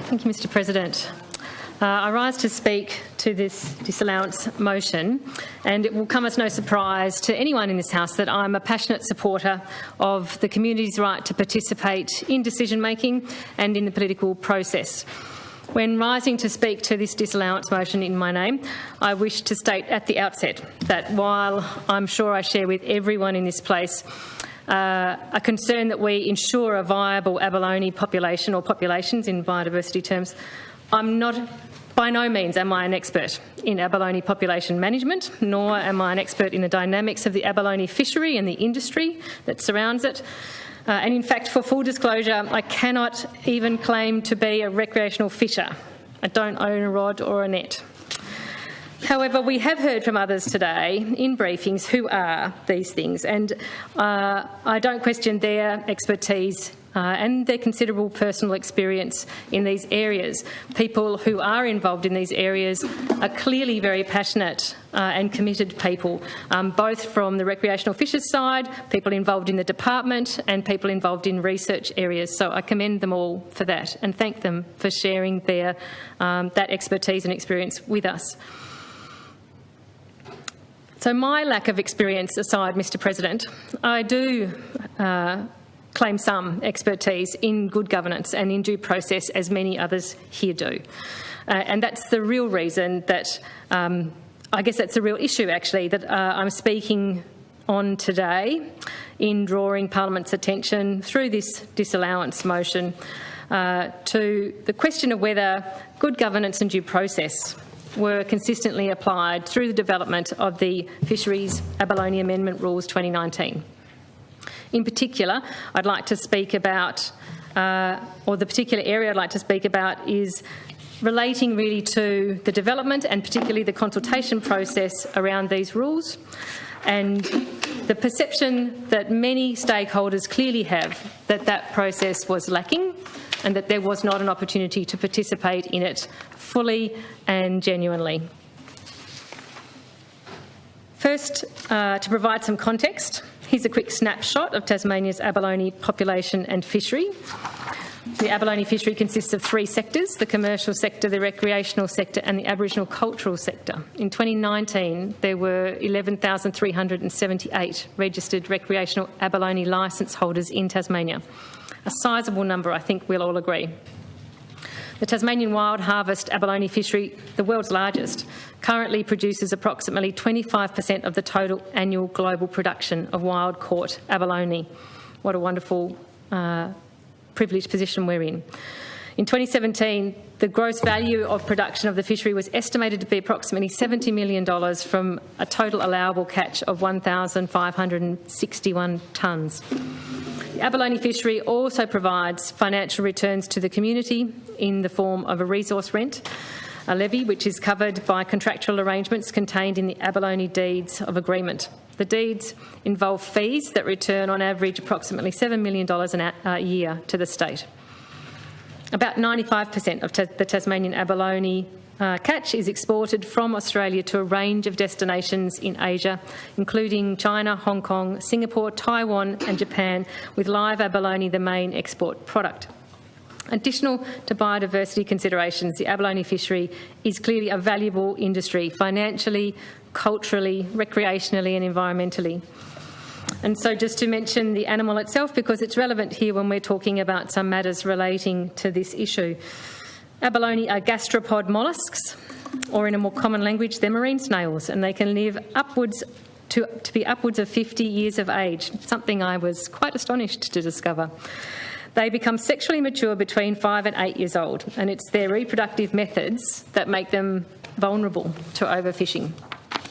Thank you, Mr President. I rise to speak to this disallowance motion, and it will come as no surprise to anyone in this House that I'm a passionate supporter of the community's right to participate in decision-making and in the political process. When rising to speak to this disallowance motion in my name, I wish to state at the outset that while I'm sure I share with everyone in this place a concern that we ensure a viable abalone population or populations in biodiversity terms, by no means am I an expert in abalone population management, nor am I an expert in the dynamics of the abalone fishery and the industry that surrounds it. And in fact, for full disclosure, I cannot even claim to be a recreational fisher. I don't own a rod or a net. However, we have heard from others today in briefings who are these things, and I don't question their expertise and their considerable personal experience in these areas. People who are involved in these areas are clearly very passionate and committed people, both from the recreational fishers side, people involved in the department and people involved in research areas. So I commend them all for that and thank them for sharing their that expertise and experience with us. So my lack of experience aside, Mr President, I do claim some expertise in good governance and in due process, as many others here do. And that's the real reason that, I guess that's the real issue actually, that I'm speaking on today in drawing Parliament's attention through this disallowance motion to the question of whether good governance and due process were consistently applied through the development of the Fisheries Abalone Amendment Rules 2019. In particular, I'd like to speak about, or the particular area I'd like to speak about is relating really to the development and particularly the consultation process around these rules and the perception that many stakeholders clearly have that that process was lacking and that there was not an opportunity to participate in it fully and genuinely. First, to provide some context, here's a quick snapshot of Tasmania's abalone population and fishery. The abalone fishery consists of three sectors: the commercial sector, the recreational sector and the Aboriginal cultural sector. In 2019, there were 11,378 registered recreational abalone licence holders in Tasmania. A sizable number, I think we'll all agree. The Tasmanian wild harvest abalone fishery, the world's largest, currently produces approximately 25% of the total annual global production of wild-caught abalone. What a wonderful, privileged position we're in. In 2017, the gross value of production of the fishery was estimated to be approximately $70 million from a total allowable catch of 1,561 tonnes. The abalone fishery also provides financial returns to the community in the form of a resource rent, a levy which is covered by contractual arrangements contained in the abalone deeds of agreement. The deeds involve fees that return on average approximately $7 million a year to the state. About 95% of the Tasmanian abalone catch is exported from Australia to a range of destinations in Asia, including China, Hong Kong, Singapore, Taiwan and Japan, with live abalone the main export product. Additional to biodiversity considerations, the abalone fishery is clearly a valuable industry financially, culturally, recreationally and environmentally. And so just to mention the animal itself, because it's relevant here when we're talking about some matters relating to this issue. Abalone are gastropod mollusks, or in a more common language, they're marine snails, and they can live upwards to be upwards of 50 years of age, something I was quite astonished to discover. They become sexually mature between 5 and 8 years old, and it's their reproductive methods that make them vulnerable to overfishing.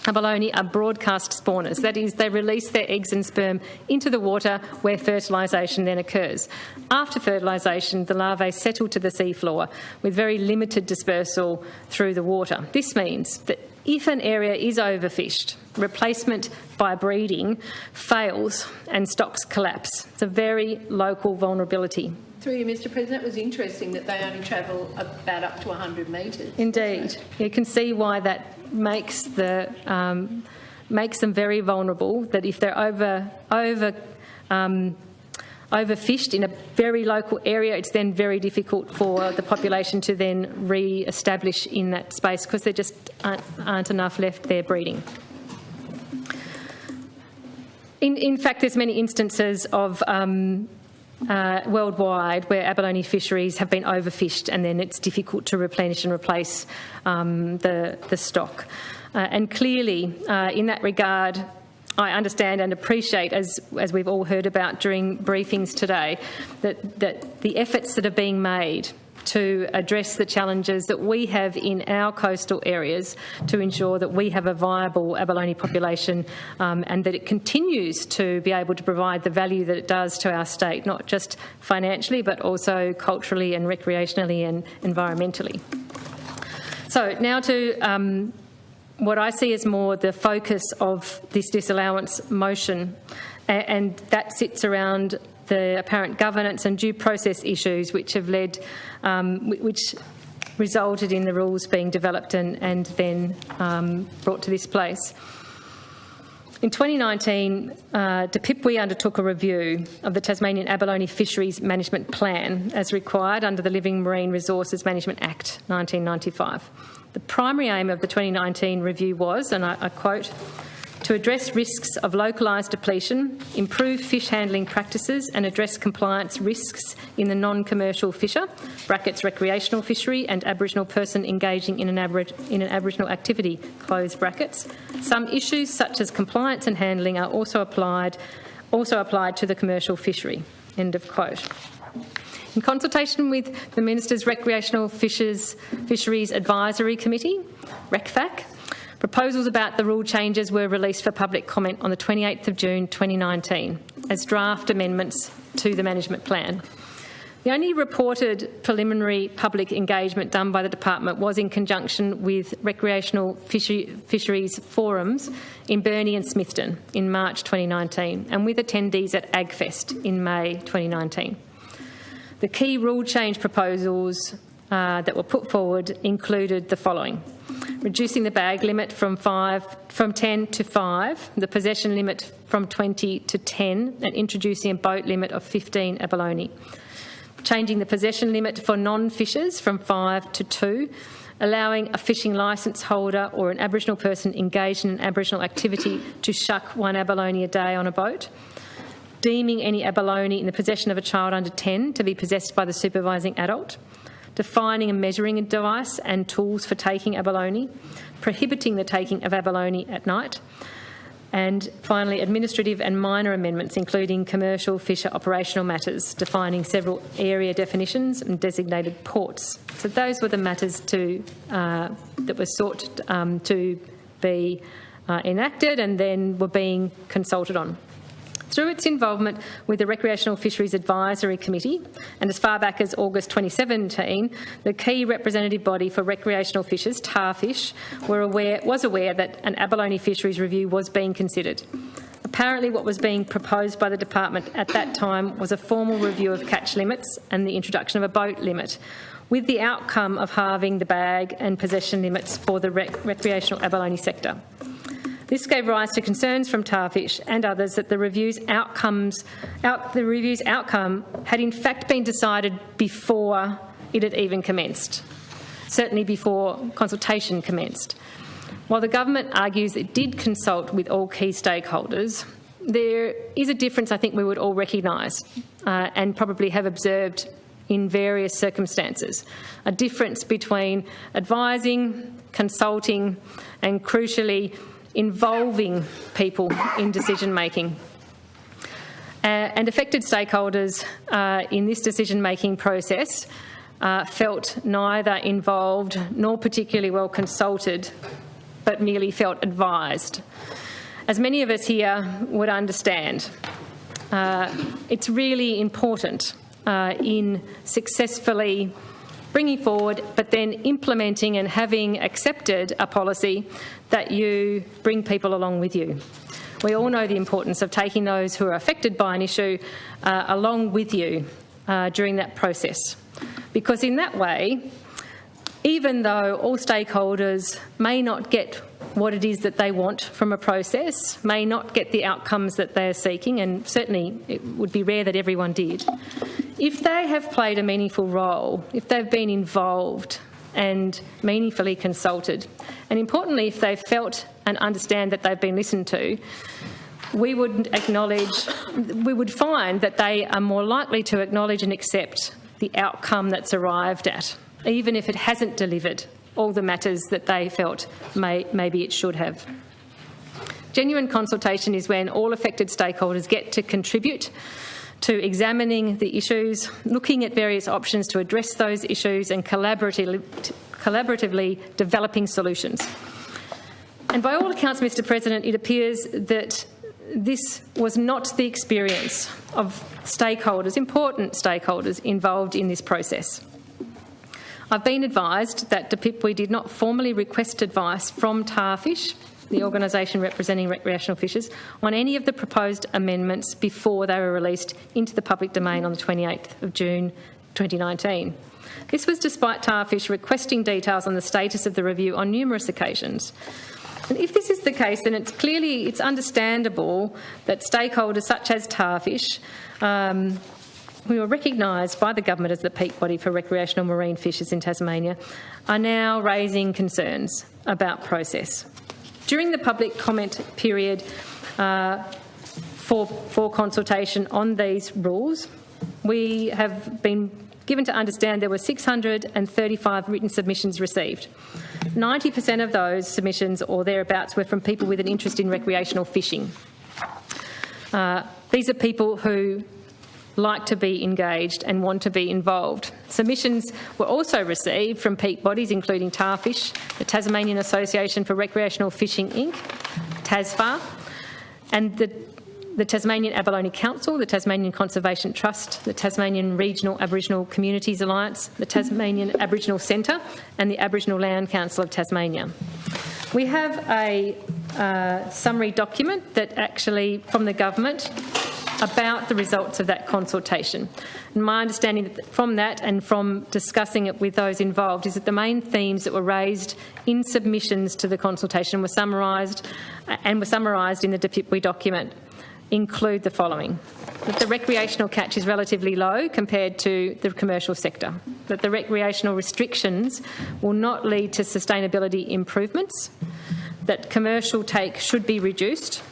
Abalone are broadcast spawners, that is, they release their eggs and sperm into the water where fertilisation then occurs. After fertilisation, the larvae settle to the seafloor with very limited dispersal through the water. This means that if an area is overfished, replacement by breeding fails and stocks collapse. It's a very local vulnerability. Through you, Mr President, it was interesting that they only travel about up to 100 metres. Indeed. You can see why that makes them very vulnerable, that if they're overfished in a very local area, it's then very difficult for the population to then re-establish in that space because there just aren't enough left there breeding. In fact, there's many instances of worldwide where abalone fisheries have been overfished, and then it's difficult to replenish and replace the stock. And clearly, in that regard, I understand and appreciate, as we've all heard about during briefings today, that the efforts that are being made to address the challenges that we have in our coastal areas to ensure that we have a viable abalone population and that it continues to be able to provide the value that it does to our state, not just financially but also culturally and recreationally and environmentally. So now to what I see as more the focus of this disallowance motion, and that sits around the apparent governance and due process issues which have led, which resulted in the rules being developed and then brought to this place. In 2019, DPIPWE undertook a review of the Tasmanian Abalone Fisheries Management Plan as required under the Living Marine Resources Management Act 1995. The primary aim of the 2019 review was, and I quote, to address risks of localised depletion, improve fish handling practices and address compliance risks in the non-commercial fisher (brackets recreational fishery and Aboriginal person engaging in an Aboriginal activity), close brackets. Some issues such as compliance and handling are also applied to the commercial fishery, end of quote. In consultation with the Minister's Recreational Fisheries Advisory Committee, RECFAC, proposals about the rule changes were released for public comment on the 28th of June 2019 as draft amendments to the management plan. The only reported preliminary public engagement done by the department was in conjunction with recreational fisheries forums in Burnie and Smithton in March 2019 and with attendees at AgFest in May 2019. The key rule change proposals that were put forward included the following: reducing the bag limit from 10 to 5, the possession limit from 20 to 10, and introducing a boat limit of 15 abalone. Changing the possession limit for non-fishers from 5 to 2, allowing a fishing licence holder or an Aboriginal person engaged in an Aboriginal activity to shuck 1 abalone a day on a boat. Deeming any abalone in the possession of a child under 10 to be possessed by the supervising adult. Defining a measuring device and tools for taking abalone, prohibiting the taking of abalone at night, and finally administrative and minor amendments including commercial fisher operational matters, defining several area definitions and designated ports. So those were the matters that were sought to be enacted and then were being consulted on. Through its involvement with the Recreational Fisheries Advisory Committee, and as far back as August 2017, the key representative body for recreational fishers, TARFISH, was aware that an abalone fisheries review was being considered. Apparently what was being proposed by the department at that time was a formal review of catch limits and the introduction of a boat limit, with the outcome of halving the bag and possession limits for the recreational abalone sector. This gave rise to concerns from TARFISH and others that the review's outcome had in fact been decided before it had even commenced, certainly before consultation commenced. While the government argues it did consult with all key stakeholders, there is a difference I think we would all recognise and probably have observed in various circumstances, a difference between advising, consulting and, crucially, involving people in decision-making. And affected stakeholders in this decision-making process felt neither involved nor particularly well consulted, but merely felt advised. As many of us here would understand, it's really important in successfully bringing forward but then implementing and having accepted a policy that you bring people along with you. We all know the importance of taking those who are affected by an issue along with you during that process, because in that way, even though all stakeholders may not get what it is that they want from a process, may not get the outcomes that they're seeking, and certainly it would be rare that everyone did. If they have played a meaningful role, if they've been involved and meaningfully consulted, and importantly, if they've felt and understand that they've been listened to, we would find that they are more likely to acknowledge and accept the outcome that's arrived at, even if it hasn't delivered all the matters that they felt maybe it should have. Genuine consultation is when all affected stakeholders get to contribute to examining the issues, looking at various options to address those issues, and collaboratively developing solutions. And by all accounts, Mr. President, it appears that this was not the experience of stakeholders, important stakeholders, involved in this process. I've been advised that DPIPWI did not formally request advice from Tarfish, the organisation representing recreational fishers, on any of the proposed amendments before they were released into the public domain on the 28th of June 2019. This was despite Tarfish requesting details on the status of the review on numerous occasions. And if this is the case, then it's understandable that stakeholders such as Tarfish, who are recognised by the government as the peak body for recreational marine fishers in Tasmania, are now raising concerns about process. During the public comment period for consultation on these rules, we have been given to understand there were 635 written submissions received. 90% of those submissions or thereabouts were from people with an interest in recreational fishing. These are people who like to be engaged and want to be involved. Submissions were also received from peak bodies including Tarfish, the Tasmanian Association for Recreational Fishing Inc, TASFAR, and the Tasmanian Abalone Council, the Tasmanian Conservation Trust, the Tasmanian Regional Aboriginal Communities Alliance, the Tasmanian Aboriginal Centre and the Aboriginal Land Council of Tasmania. We have a summary document that actually from the government about the results of that consultation. And my understanding from that and from discussing it with those involved is that the main themes that were raised in submissions to the consultation were summarised in the DPIPWI document include the following: that the recreational catch is relatively low compared to the commercial sector, that the recreational restrictions will not lead to sustainability improvements, that commercial take should be reduced,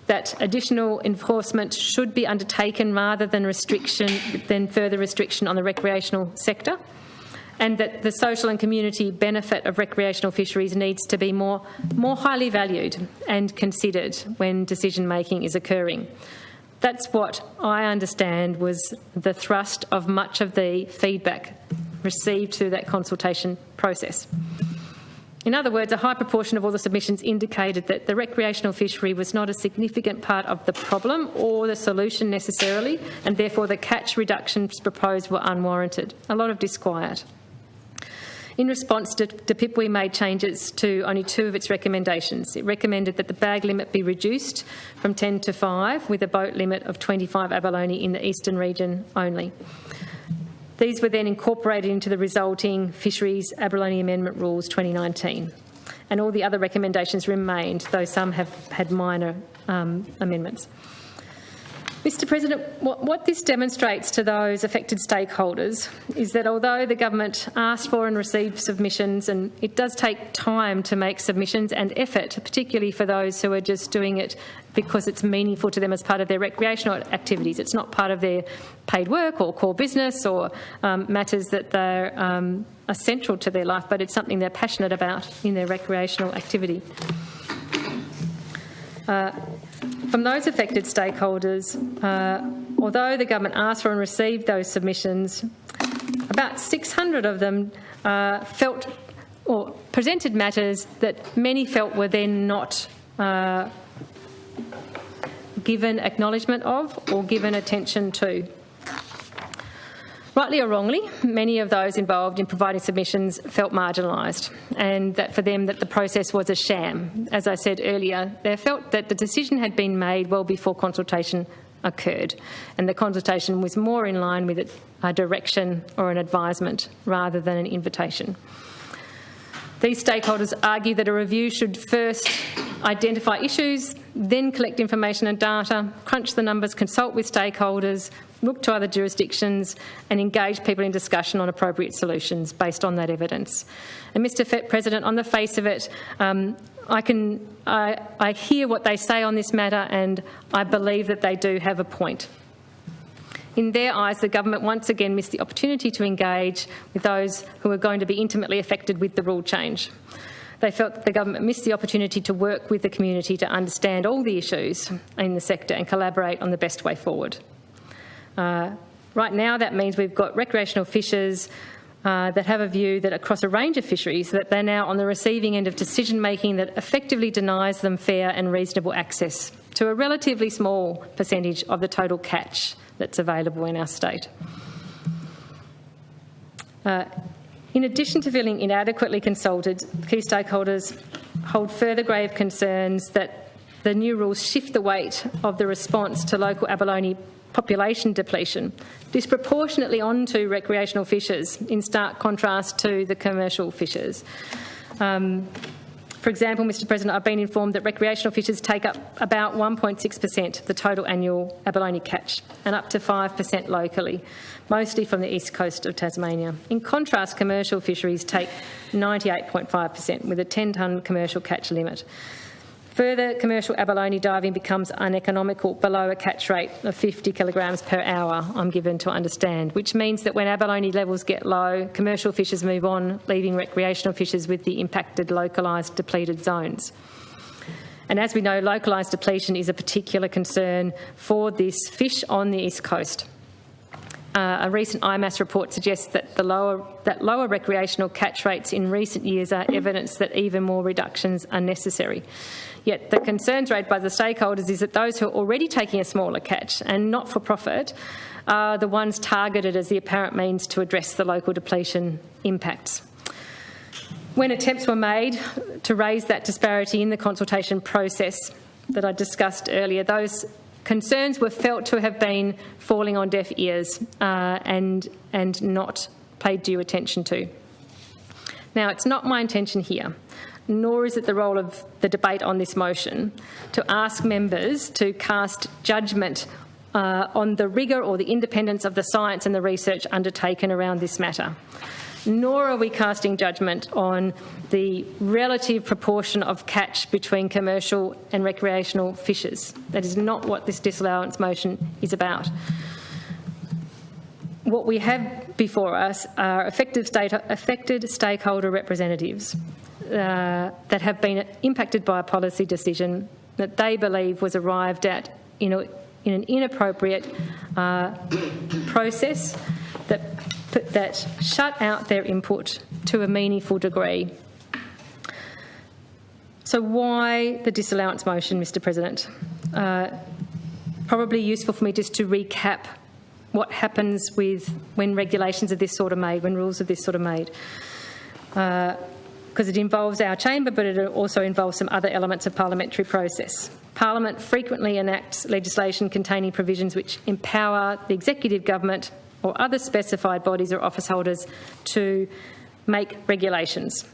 that additional enforcement should be undertaken rather than further restriction on the recreational sector, and that the social and community benefit of recreational fisheries needs to be more highly valued and considered when decision-making is occurring. That's what I understand was the thrust of much of the feedback received through that consultation process. In other words, a high proportion of all the submissions indicated that the recreational fishery was not a significant part of the problem or the solution necessarily, and therefore the catch reductions proposed were unwarranted. A lot of disquiet. In response, DPIPWI made changes to only 2 of its recommendations. It recommended that the bag limit be reduced from 10 to 5, with a boat limit of 25 abalone in the eastern region only. These were then incorporated into the resulting Fisheries Abalone Amendment Rules 2019. And all the other recommendations remained, though some have had minor amendments. Mr. President, what this demonstrates to those affected stakeholders is that although the government asked for and received submissions, and it does take time to make submissions and effort, particularly for those who are just doing it because it's meaningful to them as part of their recreational activities. It's not part of their paid work or core business or matters that are central to their life, but it's something they're passionate about in their recreational activity. From those affected stakeholders, although the government asked for and received those submissions, about 600 of them felt or presented matters that many felt were then not given acknowledgement of or given attention to. Rightly or wrongly, many of those involved in providing submissions felt marginalised, and that for them that the process was a sham. As I said earlier, they felt that the decision had been made well before consultation occurred, and the consultation was more in line with a direction or an advisement rather than an invitation. These stakeholders argue that a review should first identify issues, then collect information and data, crunch the numbers, consult with stakeholders, look to other jurisdictions and engage people in discussion on appropriate solutions based on that evidence. And Mr President, on the face of it, I hear what they say on this matter and I believe that they do have a point. In their eyes, the government once again missed the opportunity to engage with those who are going to be intimately affected with the rule change. They felt that the government missed the opportunity to work with the community to understand all the issues in the sector and collaborate on the best way forward. Right now, that means we've got recreational fishers that have a view that across a range of fisheries that they're now on the receiving end of decision-making that effectively denies them fair and reasonable access to a relatively small percentage of the total catch that's available in our state. In addition to feeling inadequately consulted, key stakeholders hold further grave concerns that the new rules shift the weight of the response to local abalone population depletion disproportionately onto recreational fishers, in stark contrast to the commercial fishers. For example, Mr President, I've been informed that recreational fishers take up about 1.6% of the total annual abalone catch and up to 5% locally, mostly from the east coast of Tasmania. In contrast, commercial fisheries take 98.5% with a 10-tonne commercial catch limit. Further, commercial abalone diving becomes uneconomical below a catch rate of 50 kilograms per hour, I'm given to understand, which means that when abalone levels get low, commercial fishers move on, leaving recreational fishers with the impacted localised depleted zones. And as we know, localised depletion is a particular concern for this fish on the east coast. A recent IMAS report suggests that lower recreational catch rates in recent years are evidence that even more reductions are necessary. Yet the concerns raised by the stakeholders is that those who are already taking a smaller catch and not for profit are the ones targeted as the apparent means to address the local depletion impacts. When attempts were made to raise that disparity in the consultation process that I discussed earlier, those concerns were felt to have been falling on deaf ears and not paid due attention to. Now, it's not my intention here, nor is it the role of the debate on this motion, to ask members to cast judgment on the rigour or the independence of the science and the research undertaken around this matter. Nor are we casting judgment on the relative proportion of catch between commercial and recreational fishers. That is not what this disallowance motion is about. What we have before us are affected stakeholder representatives that have been impacted by a policy decision that they believe was arrived at in an inappropriate process that shut out their input to a meaningful degree. So why the disallowance motion, Mr President? Probably useful for me just to recap what happens when regulations of this sort are made, when rules of this sort are made. Because it involves our chamber, but it also involves some other elements of parliamentary process. Parliament frequently enacts legislation containing provisions which empower the executive government or other specified bodies or office holders to make regulations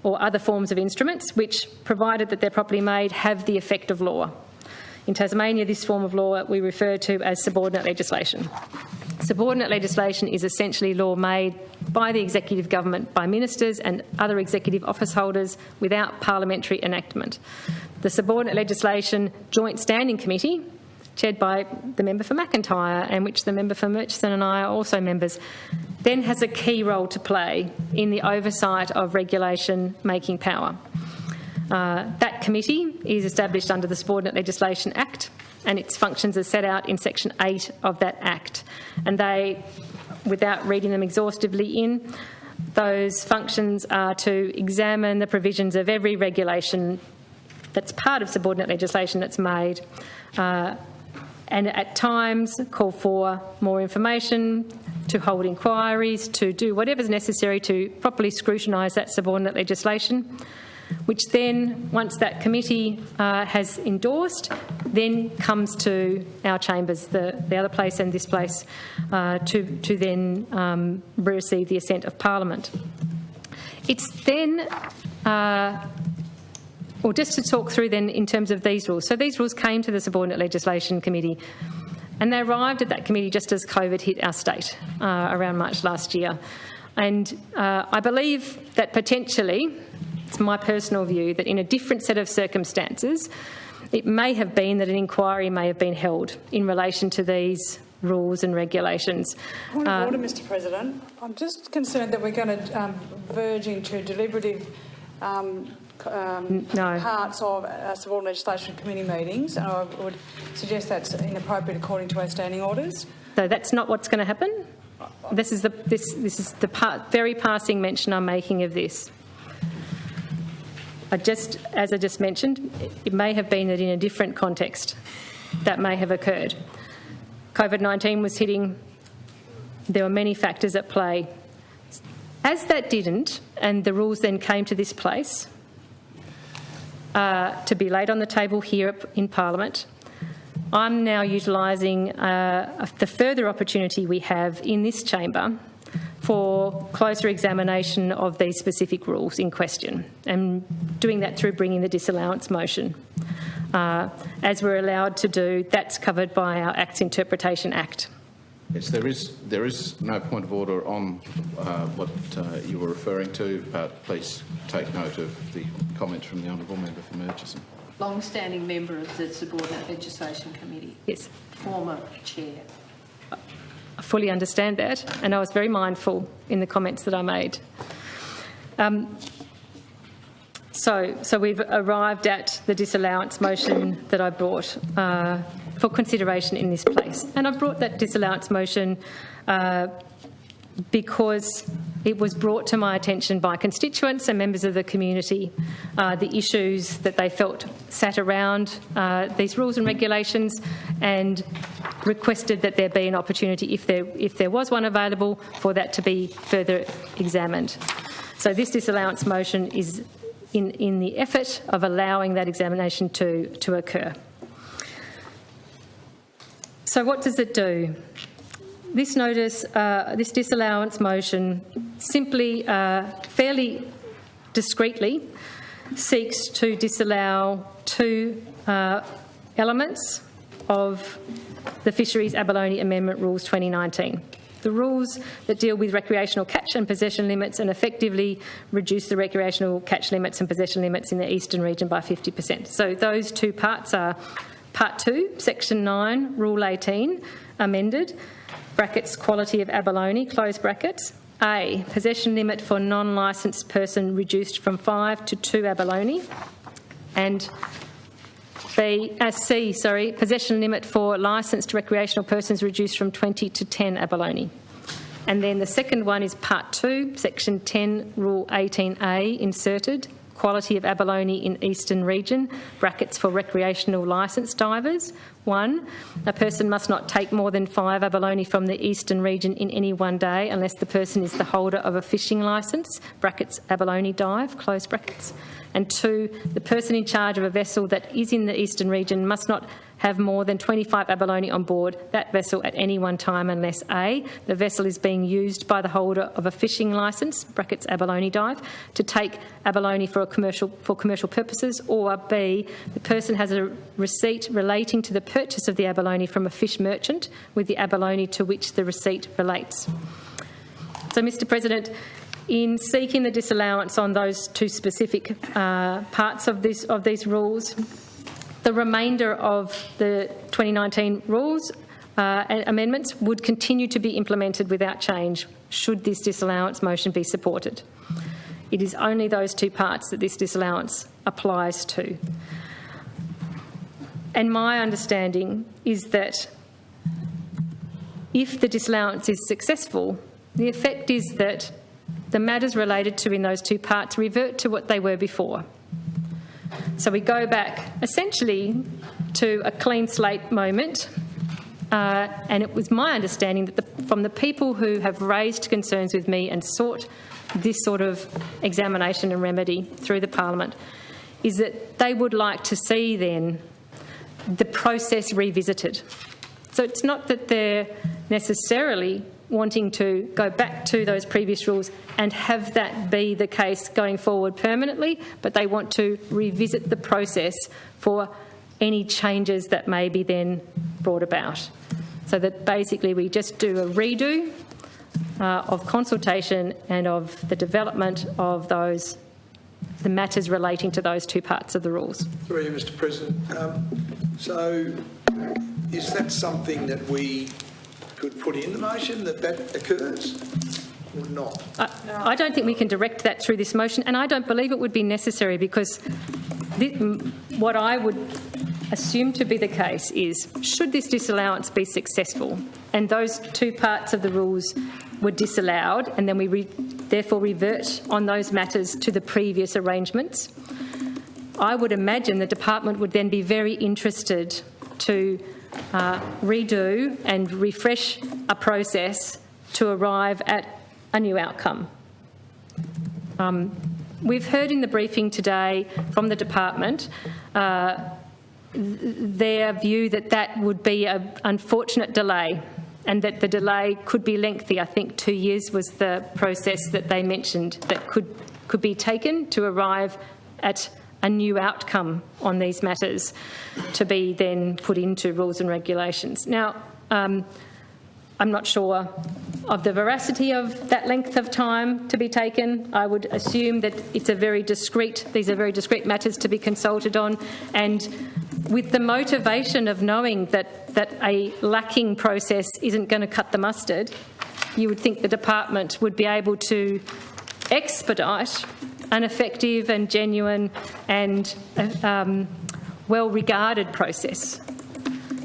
or other forms of instruments which, provided that they're properly made, have the effect of law. In Tasmania, this form of law we refer to as subordinate legislation. Subordinate legislation is essentially law made by the executive government, by ministers and other executive office holders without parliamentary enactment. The Subordinate Legislation Joint Standing Committee, chaired by the member for McIntyre and which the member for Murchison and I are also members, then has a key role to play in the oversight of regulation making power. That committee is established under the Subordinate Legislation Act and its functions are set out in Section 8 of that Act. And they, without reading them exhaustively in, those functions are to examine the provisions of every regulation that's part of subordinate legislation that's made, and at times call for more information, to hold inquiries, to do whatever's necessary to properly scrutinise that subordinate legislation, which then, once that committee has endorsed, then comes to our chambers, the other place and this place, to then receive the assent of Parliament. It's then or just to talk through then in terms of these rules. So these rules came to the Subordinate Legislation Committee, and they arrived at that committee just as COVID hit our state around March last year. And I believe that potentially, it's my personal view, that in a different set of circumstances, it may have been that an inquiry may have been held in relation to these rules and regulations. Point of order, Mr President. I'm just concerned that we're going to verge into deliberative parts of Subordinate Legislation Committee meetings, and I would suggest that's inappropriate according to our standing orders. So that's not what's going to happen. This is the very passing mention I'm making of this. As I just mentioned, it may have been that in a different context that may have occurred. COVID-19 was hitting. There were many factors at play. As that didn't, and the rules then came to this place to be laid on the table here in Parliament, I'm now utilising the further opportunity we have in this chamber for closer examination of these specific rules in question, and doing that through bringing the disallowance motion. As we're allowed to do, that's covered by our Acts Interpretation Act. Yes, there is no point of order on what you were referring to, but please take note of the comments from the Honourable Member for Murchison. Long-standing member of the Subordinate Legislation Committee. Yes. Former chair. I fully understand that, and I was very mindful in the comments that I made. So we've arrived at the disallowance motion that I brought for consideration in this place. And I brought that disallowance motion because it was brought to my attention by constituents and members of the community, the issues that they felt sat around these rules and regulations, and requested that there be an opportunity, if there was one available, for that to be further examined. So this disallowance motion is in the effort of allowing that examination to occur. So what does it do? This notice, this disallowance motion simply, fairly discreetly, seeks to disallow two elements of the Fisheries Abalone Amendment Rules 2019. The rules that deal with recreational catch and possession limits and effectively reduce the recreational catch limits and possession limits in the eastern region by 50%. So those two parts are Part 2, Section 9, Rule 18, amended, brackets quality of abalone, close brackets. A, possession limit for non-licensed person reduced from 5 to 2 abalone. And C, possession limit for licensed recreational persons reduced from 20 to 10 abalone. And then the second one is Part 2, Section 10, Rule 18A, inserted, quality of abalone in eastern region, brackets for recreational licensed divers. 1, a person must not take more than 5 abalone from the eastern region in any one day unless the person is the holder of a fishing licence, brackets abalone dive, close brackets. And 2, the person in charge of a vessel that is in the eastern region must not have more than 25 abalone on board that vessel at any one time unless A, the vessel is being used by the holder of a fishing licence, brackets abalone dive, to take abalone for commercial purposes, or B, the person has a receipt relating to the purchase of the abalone from a fish merchant with the abalone to which the receipt relates. So, Mr President, in seeking the disallowance on those two specific parts of these rules, the remainder of the 2019 rules amendments would continue to be implemented without change should this disallowance motion be supported. It is only those two parts that this disallowance applies to. And my understanding is that if the disallowance is successful, the effect is that the matters related to in those two parts revert to what they were before. So we go back essentially to a clean slate moment, and it was my understanding that from the people who have raised concerns with me and sought this sort of examination and remedy through the Parliament, is that they would like to see then the process revisited. So it's not that they're necessarily wanting to go back to those previous rules and have that be the case going forward permanently, but they want to revisit the process for any changes that may be then brought about. So that basically we just do a redo of consultation and of the development of the matters relating to those two parts of the rules. Through you, Mr. President. So is that something that we could put in the motion, that occurs, or not? I don't think we can direct that through this motion, and I don't believe it would be necessary, because what I would assume to be the case is, should this disallowance be successful and those two parts of the rules were disallowed, and then we therefore revert on those matters to the previous arrangements, I would imagine the department would then be very interested to redo and refresh a process to arrive at a new outcome. We've heard in the briefing today from the department their view that that would be an unfortunate delay, and that the delay could be lengthy. I think 2 years was the process that they mentioned that could be taken to arrive at a new outcome on these matters to be then put into rules and regulations. Now, I'm not sure of the veracity of that length of time to be taken. I would assume that these are very discrete matters to be consulted on, and with the motivation of knowing that a lacking process isn't going to cut the mustard, you would think the department would be able to expedite an effective and genuine and well-regarded process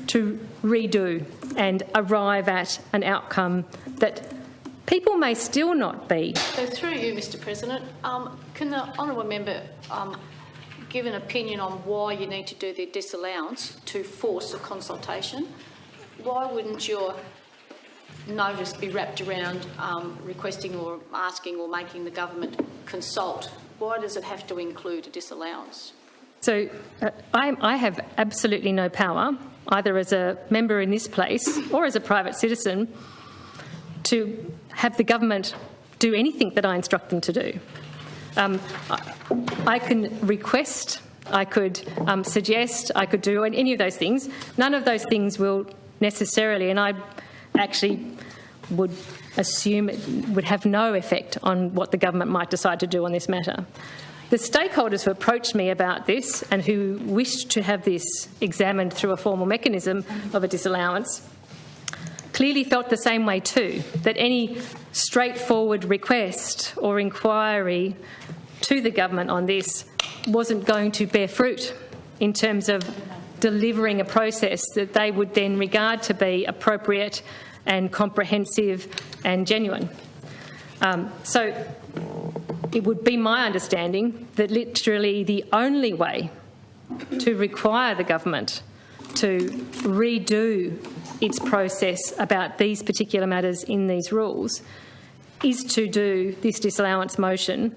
to redo and arrive at an outcome that people may still not be. So through you, Mr. President, can the honourable member give an opinion on why you need to do the disallowance to force a consultation? Why wouldn't your notice be wrapped around requesting or asking or making the government consult? Why does it have to include a disallowance? So I have absolutely no power, either as a member in this place or as a private citizen, to have the government do anything that I instruct them to do. I can request, I could suggest, I could do any of those things. None of those things will necessarily, and I actually would assume it would have no effect on what the government might decide to do on this matter. The stakeholders who approached me about this and who wished to have this examined through a formal mechanism of a disallowance clearly felt the same way too, that any straightforward request or inquiry to the government on this wasn't going to bear fruit in terms of delivering a process that they would then regard to be appropriate and comprehensive and genuine. So it would be my understanding that literally the only way to require the government to redo its process about these particular matters in these rules is to do this disallowance motion,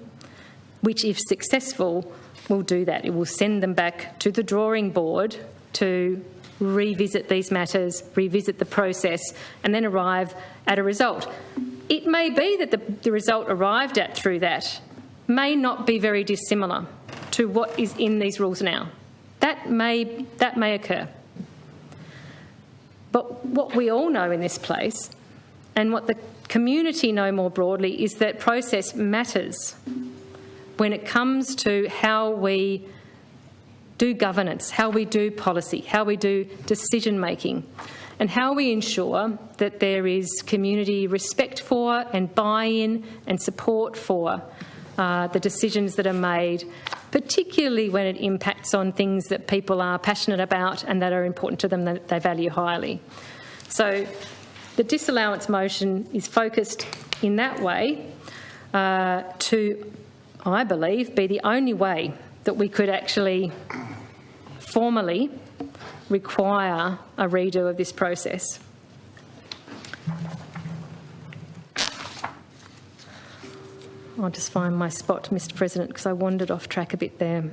which, if successful, will do that. It will send them back to the drawing board to revisit these matters, revisit the process, and then arrive at a result. It may be that the result arrived at through that may not be very dissimilar to what is in these rules now. That may occur. But what we all know in this place, and what the community know more broadly, is that process matters when it comes to how we do governance, how we do policy, how we do decision making, and how we ensure that there is community respect for and buy-in and support for the decisions that are made, particularly when it impacts on things that people are passionate about and that are important to them, that they value highly. So the disallowance motion is focused in that way to, I believe, be the only way that we could actually formally require a redo of this process. I'll just find my spot, Mr. President, because I wandered off track a bit there.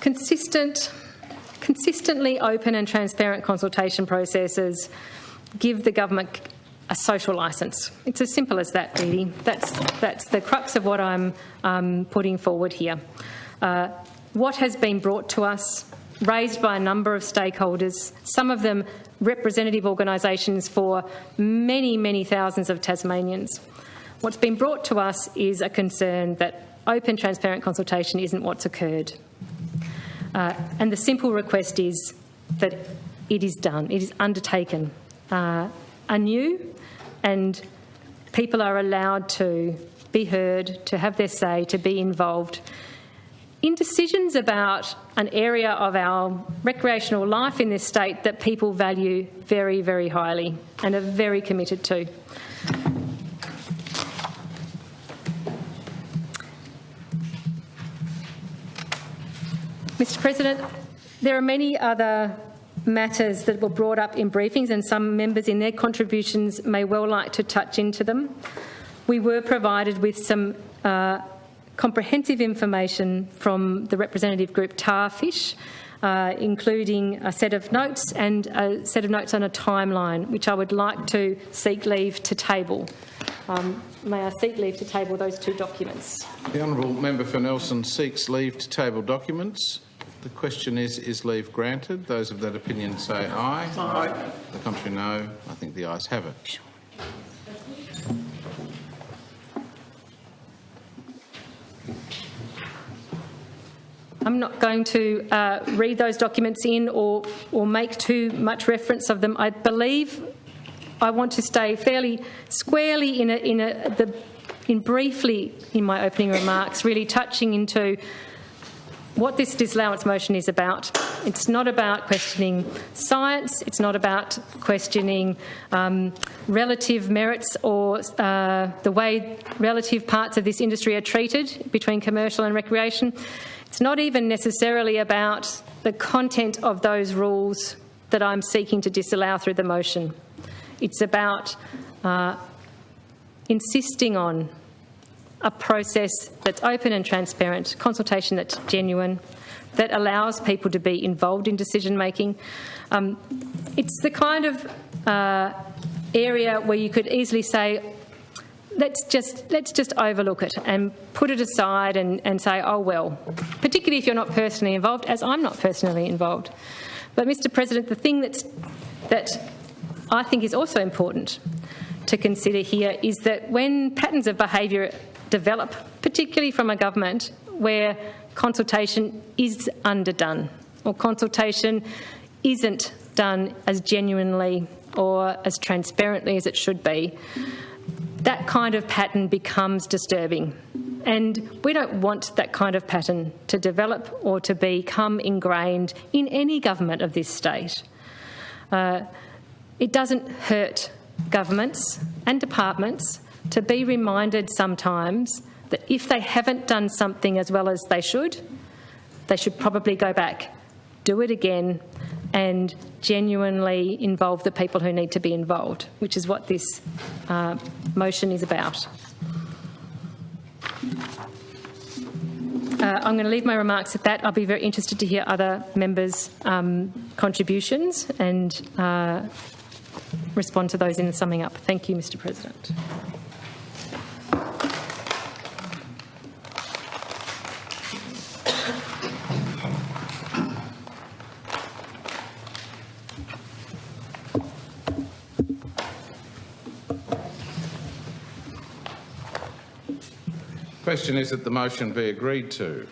Consistently open and transparent consultation processes give the government a social licence. It's as simple as that, really. That's the crux of what I'm putting forward here. What has been brought to us, raised by a number of stakeholders, some of them representative organisations for many, many thousands of Tasmanians. What's been brought to us is a concern that open, transparent consultation isn't what's occurred. And the simple request is that it is done, it is undertaken anew, and people are allowed to be heard, to have their say, to be involved in decisions about an area of our recreational life in this state that people value very, very highly and are very committed to. Mr. President, there are many other matters that were brought up in briefings, and some members in their contributions may well like to touch into them. We were provided with some comprehensive information from the representative group Tarfish, including a set of notes and a set of notes on a timeline, which I would like to seek leave to table. May I seek leave to table those two documents? The honourable member for Nelson seeks leave to table documents. The question is leave granted? Those of that opinion say aye. Aye. The contrary, no. I think the ayes have it. I'm not going to read those documents in or make too much reference of them. I believe I want to stay fairly squarely in briefly in my opening remarks, really touching into what this disallowance motion is about. It's not about questioning science, it's not about questioning relative merits or the way relative parts of this industry are treated between commercial and recreation. It's not even necessarily about the content of those rules that I'm seeking to disallow through the motion. It's about insisting on a process that's open and transparent, consultation that's genuine, that allows people to be involved in decision making. It's the kind of area where you could easily say, let's just overlook it and put it aside and say, oh well, particularly if you're not personally involved, as I'm not personally involved. But Mr. President, the thing that I think is also important to consider here is that when patterns of behaviour develop, particularly from a government where consultation is underdone or consultation isn't done as genuinely or as transparently as it should be, that kind of pattern becomes disturbing. And we don't want that kind of pattern to develop or to become ingrained in any government of this state. It doesn't hurt governments and departments to be reminded sometimes that if they haven't done something as well as they should probably go back, do it again, and genuinely involve the people who need to be involved, which is what this motion is about. I'm going to leave my remarks at that. I'll be very interested to hear other members' contributions and respond to those in the summing up. Thank you, Mr. President. The question is that the motion be agreed to.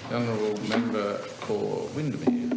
The honourable member for Windermere.